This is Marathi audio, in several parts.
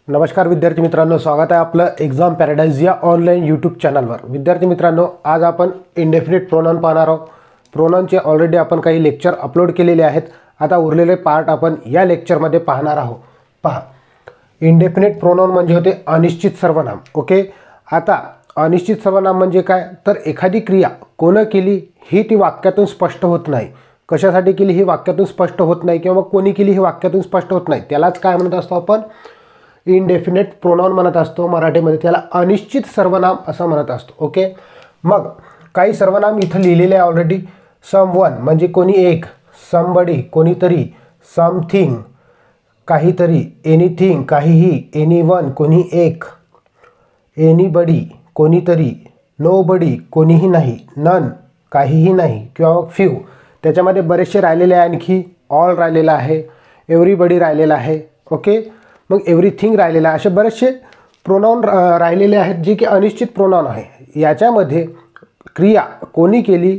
नमस्कार विद्यार्थी मित्रांनो, स्वागत आहे आपलं एक्झाम पॅराडाइज या ऑनलाईन यूट्यूब चॅनलवर। विद्यार्थी मित्रांनो, आज आपण इंडेफिनिट प्रोनाउन पाहणार आहोत। प्रोनाउनचे ऑलरेडी आपण काही लेक्चर अपलोड केलेले आहेत। आता उरलेले पार्ट आपण या लेक्चरमध्ये पाहणार आहोत। पहा, इंडेफिनिट प्रोनाउन म्हणजे होते अनिश्चित सर्वनाम। ओके, आता अनिश्चित सर्वनाम म्हणजे काय, तर एखादी क्रिया कोण केली ही ती वाक्यातून स्पष्ट होत नाही। कशासाठी केली ही वाक्यातून स्पष्ट होत नाही किंवा कोणी केली ही वाक्यातून स्पष्ट होत नाही, त्यालाच काय म्हणत असतो आपण, इंडेफिनिट प्रोनाउन म्हणत असतो। मराठीमध्ये त्याला अनिश्चित सर्वनाम असं म्हणत असतो। ओके, मग काही सर्वनाम इथं लिहिलेले आहे ऑलरेडी। समवन म्हणजे कोणी एक, समबडी कोणीतरी, समथिंग काहीतरी, एनिथिंग काहीही, एनीवन कोणी एक, एनीबडी कोणीतरी, नोबडी कोणीही नाही, नन काहीही नाही किंवा फ्यू। त्याच्यामध्ये बरेचसे राहिलेले आहे, आणखी ऑल राहिलेला आहे, एव्हरीबडी राहिलेला आहे। ओके, मग एव्हरीथिंग राहिलेला आहे। असे बरेचसे प्रोनाउन राहिलेले आहेत जे की अनिश्चित प्रोनाउन आहे। याच्यामध्ये क्रिया कोणी केली,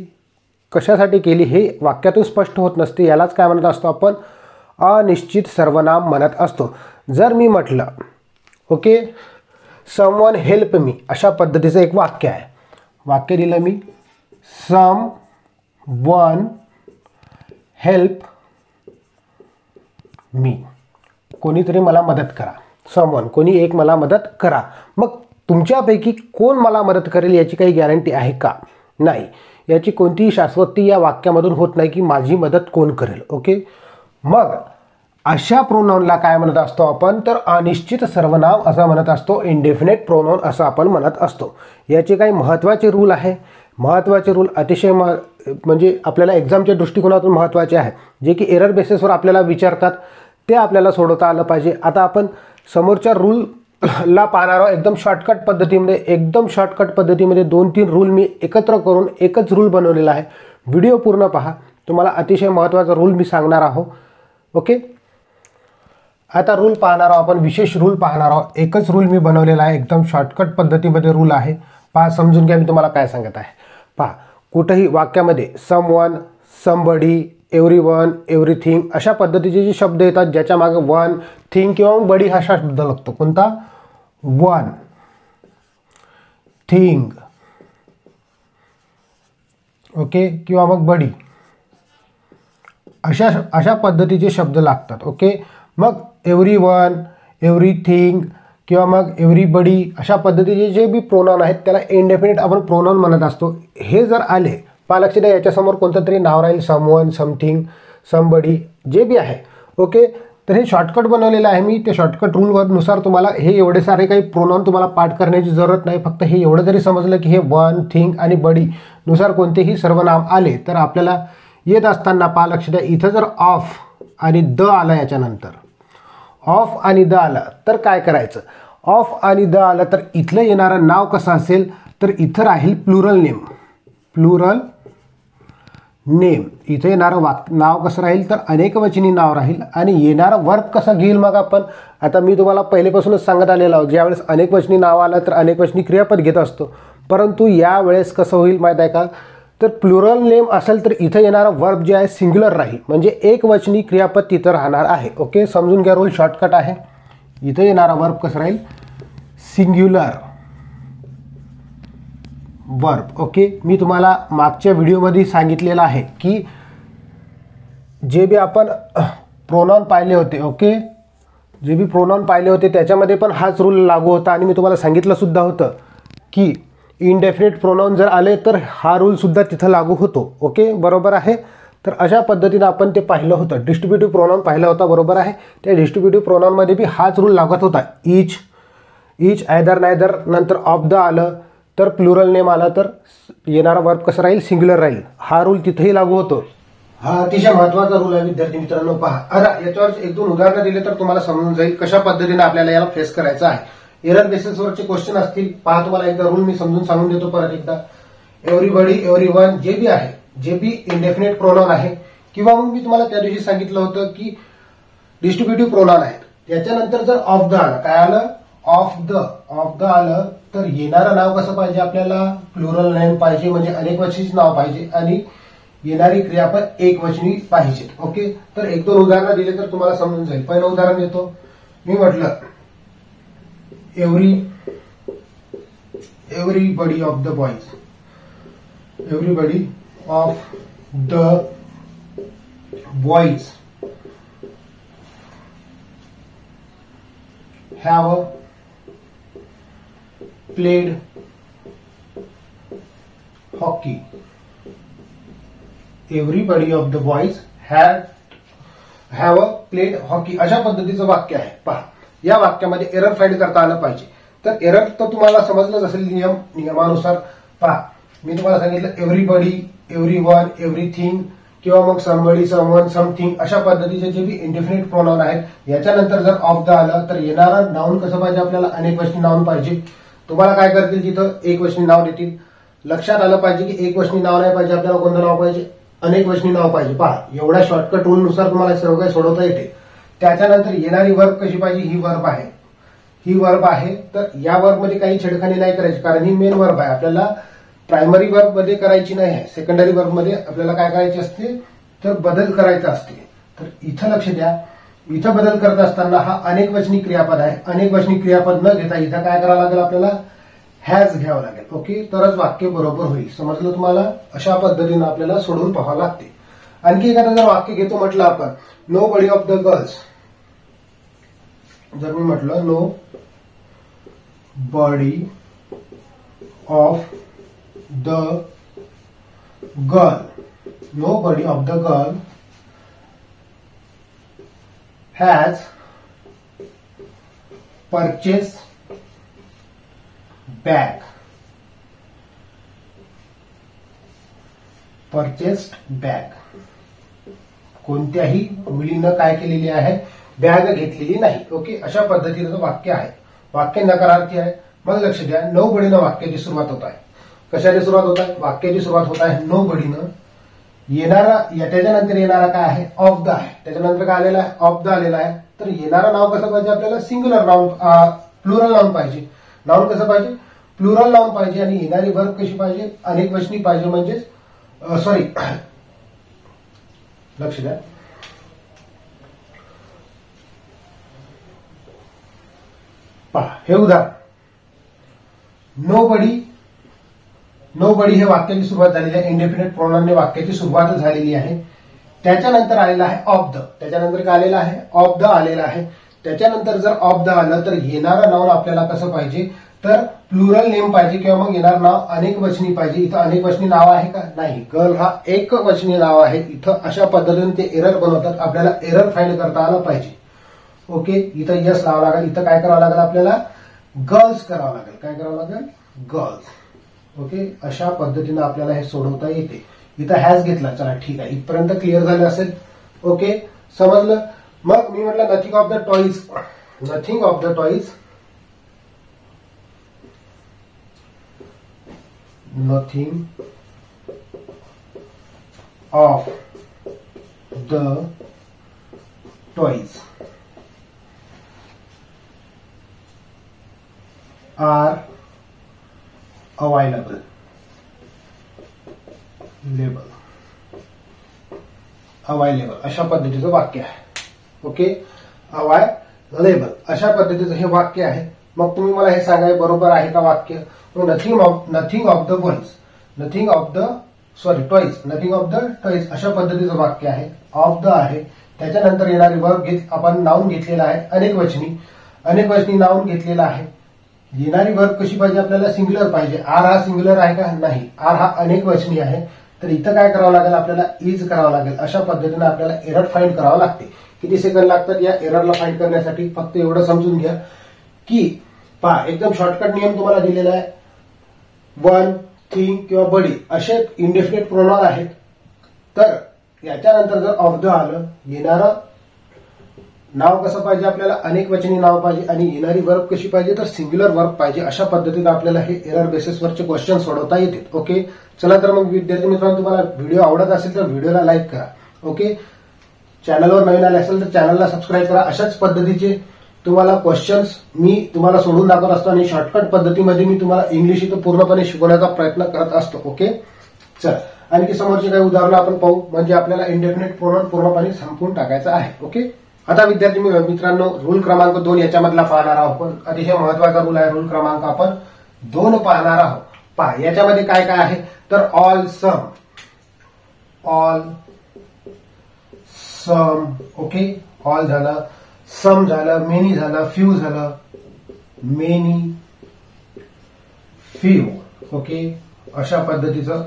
कशासाठी केली हे वाक्यातून स्पष्ट होत नसते, यालाच काय म्हणत असतो आपण, अनिश्चित सर्वनाम म्हणत असतो। जर मी म्हटलं ओके, समवन हेल्प मी, अशा पद्धतीचं एक वाक्य आहे। वाक्य दिलं मी, सम वन हेल्प मी, कोणीतरी मला मदत करा। समवन कोणी एक मला मदत करा। मग तुमच्यापैकी कोण मला मदत करेल याची काही गॅरंटी आहे का? नाही, याची कोणतीही शाश्वती या वाक्यामधून होत नाही की माझी मदत कोण करेल। ओके, मग अशा प्रोनाउनला काय म्हणत असतो आपण, तर अनिश्चित सर्वनाम असं म्हणत असतो। इंडेफिनिट प्रोनाउन असं आपण म्हणत असतो। याचे काही महत्त्वाचे रूल आहे। महत्त्वाचे रूल अतिशय म्हणजे आपल्याला एक्झामच्या दृष्टिकोनातून महत्त्वाचे आहे, जे की एरर बेसिसवर आपल्याला विचारतात, ते आपल्याला सोडवता आलं पाहिजे। आता आपण समोरच्या रूलला पाहणार आहोत एकदम शॉर्टकट पद्धतीमध्ये। एकदम शॉर्टकट पद्धतीमध्ये 2-3 रूल मी एकत्र करून एकच रूल बनवलेला आहे। व्हिडिओ पूर्ण पहा, तुम्हाला अतिशय महत्त्वाचा रूल मी सांगणार आहोत। ओके, आता रूल पाहणार आहोत आपण, विशेष रूल पाहणार आहोत। एकच रूल मी बनवलेला आहे, एकदम शॉर्टकट पद्धतीमध्ये रूल आहे। पहा, समजून घ्या मी तुम्हाला काय सांगत आहे। पहा, कुठेही वाक्यामध्ये समवन, समबडी, एव्हरीवन, एव्हरीथिंग अशा पद्धतीचे जे शब्द येतात ज्याच्या मागे वन, थिंग किंवा बडी हा शब्द लागतो। कोणता? वन, थिंग, ओके, किंवा मग बडी, अशा पद्धतीचे शब्द लागतात। ओके, मग एव्हरीवन, एव्हरीथिंग किंवा मग एव्हरीबडी अशा पद्धतीचे जे बी प्रोनाउन आहेत त्याला इंडेफिनिट आपण प्रोनाउन म्हणत असतो। हे जर आले, पहा लक्ष द्या, याच्यासमोर कोणतं तरी नाव राहील, समवन, समथिंग, समबडी जे बी आहे। ओके, तर हे शॉर्टकट बनवलेलं आहे मी। त्या शॉर्टकट रूलनुसार तुम्हाला हे एवढे सारे काही प्रोनाउन तुम्हाला पाठ करण्याची जरूरत नाही। फक्त हे एवढं जरी समजलं की हे वन, थिंग आणि बडी नुसार कोणतेही सर्वनाम आले तर आपल्याला येत असताना, पहा लक्ष द्या, इथं जर ऑफ आणि द आलं, याच्यानंतर ऑफ आणि द आलं तर काय करायचं, ऑफ आणि द आलं तर इथलं येणारं नाव कसं असेल, तर इथं राहील प्लुरल नेम। प्लुरल नेम, इथे येणारं नाव कसं राहील, तर अनेकवचनी नाव राहील। आणि येणारं वर्ब कसं घेईल मग आपण, आता मी तुम्हाला पहिलेपासूनच सांगत आलेलो आहोत, ज्यावेळेस अनेकवचनी नाव आलं तर अनेकवचनी क्रियापद घेत असतो। परंतु यावेळेस कसं होईल माहीत आहे का, तर प्लुरल नेम असेल तर इथं येणारं वर्ब जे आहे सिंग्युलर राहील, म्हणजे एकवचनी क्रियापद तिथं राहणार आहे। ओके, समजून घ्या, रूल शॉर्टकट आहे। इथं येणारा वर्ब कसं राहील, सिंग्युलर वर्ब। ओके, मी तुम्हाला मागच्या व्हिडिओमध्ये सांगितलेलं आहे की जे बी आपण प्रोनाउन पाहिले होते, ओके, जे बी प्रोनाउन पाहिले होते त्याच्यामध्ये पण हाच रूल लागू होता। आणि मी तुम्हाला सांगितलं सुद्धा होतं की इंडेफिनिट प्रोनाउन जर आले तर हा रूलसुद्धा तिथं लागू होतो। ओके, बरोबर आहे। तर अशा पद्धतीनं आपण ते पाहिलं होतं, डिस्ट्रीब्युटिव्ह प्रोनाउन पाहिलं होता, बरोबर आहे। त्या डिस्ट्रीब्युटिव्ह प्रोनाउनमध्ये बी हाच रूल लागत होता। इच, आयदर, नायदर, नंतर ऑफ द आलं तर प्लुरल नेम आला तर येणारा वर्ब कसं राहील, सिंग्युलर राहील। हा रूल तिथेही लागू होतो। हा अतिशय महत्त्वाचा रूल आहे विद्यार्थी मित्रांनो। पहा, आता याच्यावर 1-2 उदाहरणं दिले तर तुम्हाला समजून जाईल कशा पद्धतीने आपल्याला याला फेस करायचं आहे। एरर बेसिसवरचे क्वेश्चन असतील, पहा तुम्हाला एकदा रूल मी समजून सांगून देतो परत एकदा। एव्हरीबडी, एव्हरीवन जे बी आहे, जे बी इंडेफिनिट प्रोनाउन आहे, किंवा मग मी तुम्हाला त्या दिवशी सांगितलं होतं की डिस्ट्रीब्युटिव्ह प्रोनाउन आहेत, त्याच्यानंतर जर ऑफ द आलं, काय आलं, ऑफ द आलं तर येणारं नाव कसं पाहिजे आपल्याला, प्लुरल नेम पाहिजे, म्हणजे अनेकवचनीच नाव पाहिजे। आणि येणारी क्रियापद एकवचनी पाहिजे। ओके, तर 1-2 उदाहरणं दिले तर तुम्हाला समजून जाईल। पहिलं उदाहरण देतो मी, म्हटलं everybody of the boys, everybody of the boys have played hockey. Everybody of the boys have played hockey. अशा पद्धतीचं वाक्य आहे. पहा, या वाक्यामध्ये एरर फाइंड करता आलं पाहिजे. तर एरर तर तुम्हाला समजलंच असेल नियमानुसार. पहा, मी तुम्हाला सांगितलं एव्हरीबडी, एव्हरीवन, एव्हरीथिंग किंवा मग समबडी, समवन, समथिंग अशा पद्धतीचे जे बी इंडेफिनिट प्रोनाउन आहेत, याच्यानंतर जर ऑफ द आलं तर येणारं नाउन कसं पाहिजे आपल्याला, अनेकवचनी नाउन पाहिजे. तुम्हाला काय करतील तिथं एकवचनी नाव देतील. लक्षात आलं पाहिजे की एकवचनी नाव नाही पाहिजे, आपल्याला कोणतं नाव पाहिजे, अनेकवचनी नाव पाहिजे. पहा, एवढ्या शॉर्टकट रूलनुसार तुम्हाला सर्व काही सोडवता येते. त्याच्यानंतर येणारी वर्ब कशी पाहिजे, ही वर्ब आहे. ही वर्ब आहे तर या वर्ब मध्ये काही छेडखानी नाही करायची, कारण ही मेन वर्ब आहे. आपल्याला प्रायमरी वर्ब मध्ये करायची नाही आहे, सेकंडरी वर्ब मध्ये आपल्याला काय करायचे असते, तर बदल करायचा असते. तर इथं लक्ष द्या, इथं बदल करत असताना हा अनेकवचनी क्रियापद आहे. अनेकवचनी क्रियापद न घेता इथं काय करावं लागेल, आपल्याला हॅज घ्यावं लागेल. ओके, तरच वाक्य बरोबर होईल. समजलं तुम्हाला. अशा पद्धतीनं आपल्याला सोडून पाहावं लागते. आणखी एखादं जर वाक्य घेतो म्हटलं आपण, nobody of the girls. जर मी म्हटलं nobody of the girl, nobody of the girl has purchase bag. Purchased bag. कोणत्याही मुलीनं काय केलेली आहे, बॅग घेतलेली नाही. ओके, अशा पद्धतीचं वाक्य आहे. वाक्य नकारार्थी आहे. मग लक्ष द्या, नो बडीनं वाक्याची सुरुवात होत आहे. कशाने सुरुवात होत आहे, वाक्याची सुरुवात होत आहे नो बडीनं. येणारा, त्याच्यानंतर येणारा काय आहे, ऑफ द आहे. त्याच्यानंतर काय आलेला आहे, ऑफ द आलेला आहे. तर येणारं नाव कसं पाहिजे आपल्याला, सिंग्युलर नाउन, प्लुरल नाउन पाहिजे. नाउन कसं पाहिजे, प्लुरल नाउन पाहिजे. आणि येणारी वर्ब कशी पाहिजे, अनेकवचनी पाहिजे. म्हणजेच सॉरी, लक्ष द्या, पहा हे उदाहरण, नो बडी हे वाक्याची सुरुवात झालेली आहे. इंडेफिनिट प्रोनाउनने वाक्याची सुरुवात झालेली आहे. त्याच्यानंतर आलेला आहे ऑफ द. त्याच्यानंतर काय आलेला आहे, ऑफ द आलेला आहे. त्याच्यानंतर जर ऑफ द आलं तर येणारं नाव आपल्याला कसं पाहिजे, तर प्लुरल नेम पाहिजे किंवा मग येणारं नाव अनेकवचनी पाहिजे. इथं अनेकवचनी नाव आहे का, नाही. गर्ल हा एकवचनी नाव आहे. इथं अशा पद्धतीने ते एरर बनवतात. आपल्याला एरर फाइंड करता आलं पाहिजे. ओके, इथं यस लावावं लागेल. इथं काय करावं लागेल, आपल्याला गर्ल्स करावं लागेल. काय करावं लागेल, गर्ल्स. ओके, अशा पद्धतीनं आपल्याला हे सोडवता येते. इथं हॅज घेतला. चला ठीक आहे, इथपर्यंत क्लिअर झालं असेल. ओके, समजलं. मग मी म्हटलं nothing of the toys. Nothing of the toys, nothing of the toys are available. Available अशा पद्धतीचं वाक्य आहे. ओके, अवेलेबल अशा पद्धतीचं हे वाक्य आहे. मग तुम्ही मला हे सांगाय बरोबर आहे का वाक्य. Nothing of the boys, nothing of the toys, nothing of the toys अशा पद्धतीचं वाक्य आहे. ऑफ द आहे. त्याच्यानंतर येणारी वर्ब आपण नाउन घेतलेला आहे अनेकवचनी नाउन घेतलेला आहे. येणारी वर्ब कशी पाहिजे आपल्याला, सिंग्युलर पाहिजे. आर हा सिंग्युलर आहे का, नाही. आर हा अनेकवचनी आहे. तर इथं काय करावं लागेल, आपल्याला इज करावं लागेल. अशा पद्धतीने आपल्याला एरर फाइंड करावं लागते. किती सेकंद लागतात या एररला फाइंड करण्यासाठी, फक्त एवढं समजून घ्या की पहा एकदम शॉर्टकट नियम तुम्हाला दिलेला आहे. वन, थिंग किंवा बडी असे इंडेफिनिट प्रोनाउन आहेत. तर याच्यानंतर जर ऑफ द आलं, येणारं नाव कसं पाहिजे आपल्याला, अनेकवचनी नाव पाहिजे. आणि येणारी वर्ब कशी पाहिजे, तर सिंग्युलर वर्ब पाहिजे. अशा पद्धतीने आपल्याला हे एरर बेसिसवरचे क्वेश्चन सोडवता येतील. ओके, चला तर मग विद्यार्थी मित्रांनो, तुम्हाला व्हिडिओ आवडत असेल तर व्हिडिओला लाईक करा. ओके, चॅनलवर नवीन आले असेल तर चॅनलला सबस्क्राईब करा. अशाच पद्धतीचे तुम्हाला क्वेश्चन्स मी तुम्हाला सोडून दाखवत असतो आणि शॉर्टकट पद्धतीमध्ये मी तुम्हाला इंग्लिश इथं पूर्णपणे शिकवण्याचा प्रयत्न करत असतो. ओके, चला आणखी समोरचे काही उदाहरणं आपण पाहू, म्हणजे आपल्याला इंडेफिनिट प्रोनाउन पूर्णपणे संपवून टाकायचं आहे. ओके, आता विद्यार्थी मित्रांनो, रूल क्रमांक 2 याच्यामधला पाहणार आहोत. पण अतिशय महत्वाचा रूल आहे. रूल क्रमांक आपण 2 पाहणार आहोत. पहा याच्यामध्ये काय काय आहे तर ऑल सम, ओके, ऑल झालं, सम झालं, मेनी झालं, फ्यू झालं, मेनी, फ्यू, ओके. अशा पद्धतीचं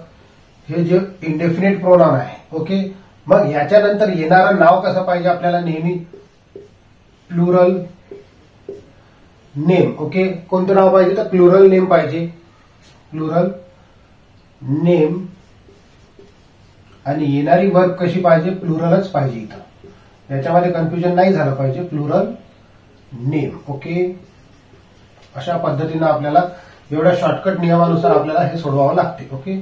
हे जे इंडेफिनिट प्रोनाउन आहे. ओके. मग याच्यानंतर येणारं नाव कसं पाहिजे आपल्याला? नेहमी प्लुरल नेम. ओके. कोणतं नाव पाहिजे तर प्लुरल नेम पाहिजे. Plural name. आणि येणारी वर्ब कशी पाहिजे? प्लुरलच पाहिजे. इथं याच्यामध्ये कन्फ्युजन नाही झालं पाहिजे. Plural name. ओके. अशा पद्धतीनं आपल्याला एवढ्या शॉर्टकट नियमानुसार आपल्याला हे सोडवावं लागते. ओके.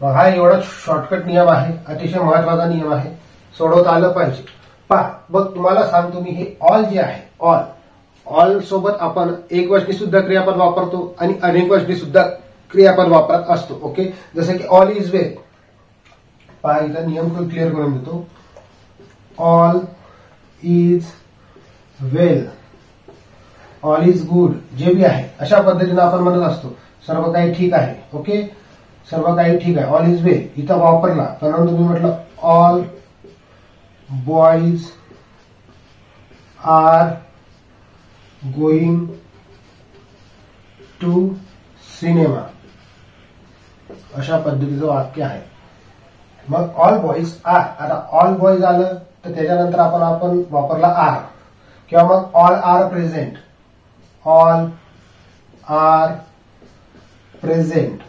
हा एवढा शॉर्टकट नियम आहे. अतिशय महत्वाचा नियम आहे. सोडवता आलं पाहिजे. पहा बघ, तुम्हाला सांगतो मी, हे ऑल जे आहे, ऑल सोबत आपण एकवचनी सुद्धा क्रियापद वापरतो आणि अनेकवचनी सुद्धा क्रियापद वापरत असतो. ओके. जसं की ऑल इज वेल. पहा इथं नियम क्लिअर करून देतो. All is well, all is good, जे बी आहे अशा पद्धतीने आपण म्हणत असतो. सर्व काही ठीक आहे. ओके. सर्व काही ठीक आहे. ऑल इज वेल इथं वापरला. कारण तुम्ही म्हटलं all boys are going to cinema, अशा पद्धतीचं वाक्य आहे. मग ऑल बॉईज आर, आता ऑल बॉईज आलं तर त्याच्यानंतर आपण वापरला आर, किंवा मग all are present. All are present,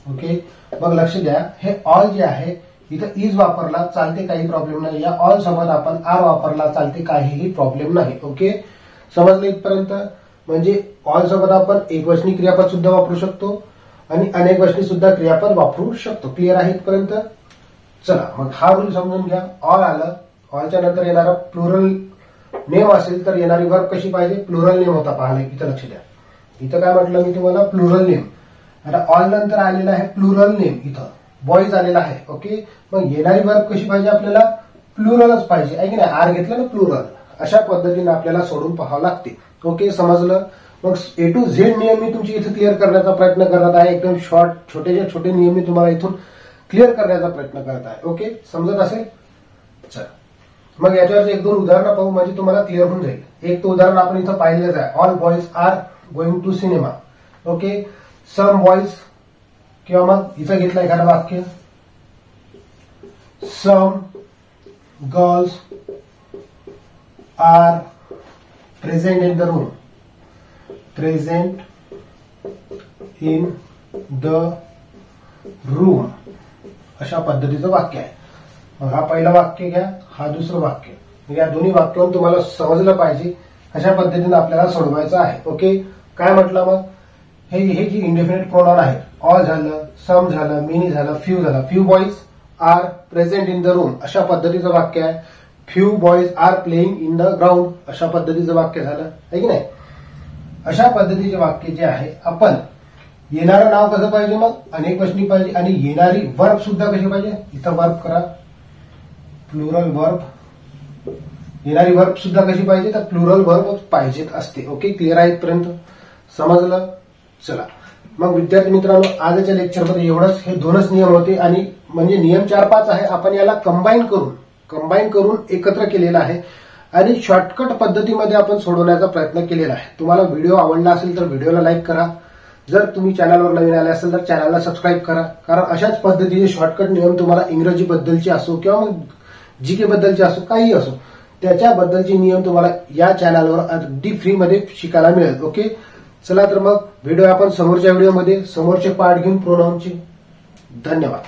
okay. मग लक्ष द्या, हे ऑल जे आहे इथं इज वापरला चालते, काही प्रॉब्लेम नाही. या ऑल सोबत आपण आर वापरला चालते, काहीही प्रॉब्लेम नाही. ओके. समजलं इथपर्यंत? म्हणजे ऑल सोबत आपण एकवचनी क्रियापद सुद्धा वापरू शकतो आणि अनेकवचनी सुद्धा क्रियापद वापरू शकतो. क्लिअर आहे इथपर्यंत? चला मग हा रूल समजून घ्या. ऑल आलं, ऑलच्या नंतर येणारा प्लुरल नेम असेल तर येणारी वर्ब कशी पाहिजे? प्लुरल नेम होता. पाहिलं इथं लक्ष द्या. इथं काय म्हटलं मी तुम्हाला? Plural name. आता ऑल नंतर आलेला आहे प्लुरल नेम. इथं बॉईज आलेला आहे. ओके. मग येणारी वर्ब कशी पाहिजे आपल्याला? प्लुरलच पाहिजे आहे की नाही? आर घेतलं ना, प्लुरल. अशा पद्धतीने आपल्याला सोडून पाहावं लागते. ओके. समजलं? मग ए टू झेड नियम मी तुमची इथे क्लिअर करण्याचा प्रयत्न करत आहे. एकदम शॉर्ट, छोटे नियम मी तुम्हाला इथून क्लिअर करण्याचा प्रयत्न करत आहे. ओके. समजत असेल? चला मग याच्यावर एक दोन उदाहरणं पाहू, म्हणजे तुम्हाला क्लिअर होऊन जाईल. एक तर उदाहरण आपण इथं पाहिलेच आहे. All boys are going to cinema. Okay. Some boys, किंवा मग इथं घेतलं एखादं वाक्य, some girls are present in the room. Present in the room, अशा पद्धतीचं वाक्य आहे. हा पहिलं वाक्य घ्या, हा दुसरं वाक्य. या दोन्ही वाक्यावरून तुम्हाला समजलं पाहिजे. अशा पद्धतीने आपल्याला सोडवायचं आहे. ओके. काय म्हटलं मग? हे जी इंडेफिनिट प्रोनाउन आहे, ऑल झालं, सम झालं, मेनी झालं, फ्यू झालं. Few boys are present in the room, अशा पद्धतीचं वाक्य आहे. Few boys are playing in the ground, अशा पद्धतीचं वाक्य झालं आहे की नाही? अशा पद्धतीचे वाक्य जे आहे, आपण येणारं नाव कसं पाहिजे? मग अनेकवचनी पाहिजे. आणि येणारी वर्ब सुद्धा कशी पाहिजे? इथं वर्ब करा, प्लुरल वर्ब. येणारी वर्ब सुद्धा कशी पाहिजे? तर प्लुरल वर्ब पाहिजेत असते. ओके. क्लिअर आहे इथपर्यंत? समजलं? चला मग विद्यार्थी मित्रांनो, आजच्या लेक्चरमध्ये एवढंच. हे दोनच नियम होते, आणि म्हणजे नियम 4-5 आहे. आपण याला कंबाईन करून एकत्र केलेला आहे आणि शॉर्टकट पद्धतीमध्ये आपण सोडवण्याचा प्रयत्न केलेला आहे. तुम्हाला व्हिडिओ आवडला असेल तर व्हिडिओला लाईक करा. जर तुम्ही चॅनलवर नवीन आले असेल तर चॅनलला सबस्क्राईब करा. कारण अशाच पद्धतीचे शॉर्टकट नियम तुम्हाला इंग्रजी बद्दलचे असो किंवा मग जीके बद्दलचे असो, काही असो, त्याच्याबद्दलचे नियम तुम्हाला या चॅनलवर अगदी फ्रीमध्ये शिकायला मिळेल. ओके. चला तर मग भेटूया आपण समोरच्या व्हिडिओमध्ये, समोरचे पार्ट घेऊन प्रोनाउनचे. धन्यवाद.